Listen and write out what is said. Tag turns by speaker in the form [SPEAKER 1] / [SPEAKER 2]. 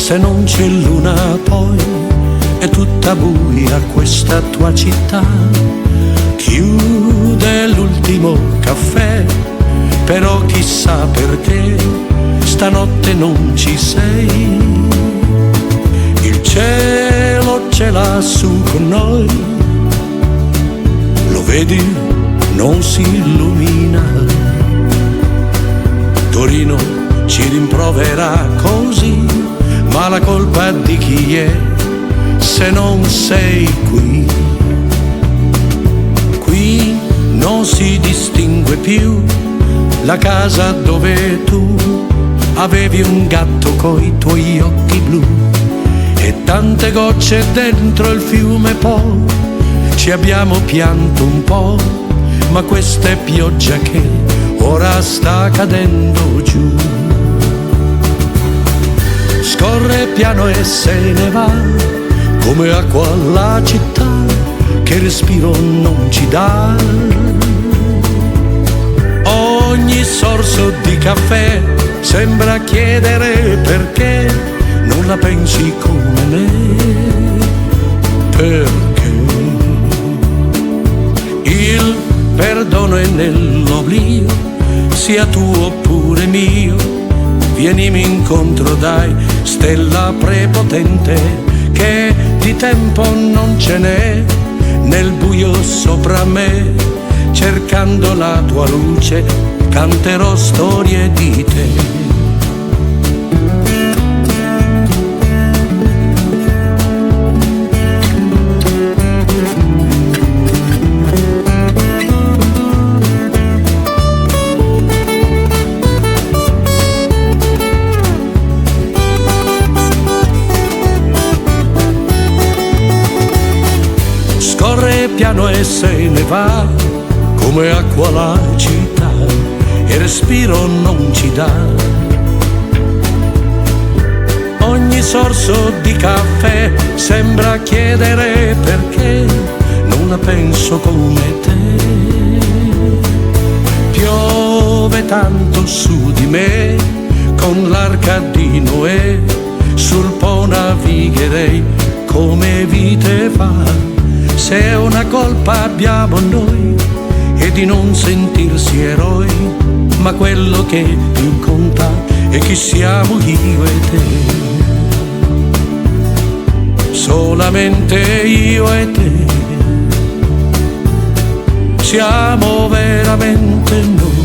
[SPEAKER 1] se non c'è luna poi è tutta buia questa tua città. Chiude l'ultimo caffè, però chissà perché stanotte non ci sei. Il cielo ce l'ha su con noi, lo vedi, non si illumina. Torino ci rimprovera così, ma la colpa di chi è se non sei qui? Qui non si distingue più la casa dove tu avevi un gatto coi tuoi occhi blu e tante gocce dentro il fiume. Poi ci abbiamo pianto un po', ma questa è pioggia che ora sta cadendo giù. Scorre piano e se ne va come acqua la città che respiro non ci dà. Ogni sorso di caffè sembra chiedere perché non la pensi come me. Perché il perdono è nell'oblio, sia tuo oppure mio. Vienimi incontro, dai, stella prepotente, che di tempo non ce n'è nel buio sopra me. Cercando la tua luce canterò storie di te. Scorre piano e se ne va come acqua la città e respiro non ci dà. Ogni sorso di caffè sembra chiedere perché non la penso come te. Piove tanto su di me con l'arca di Noè, sul Po navigherei come vite fa. Se una colpa abbiamo noi è di non sentirsi eroi, ma quello che più conta è chi siamo io e te. Solamente io e te siamo veramente noi.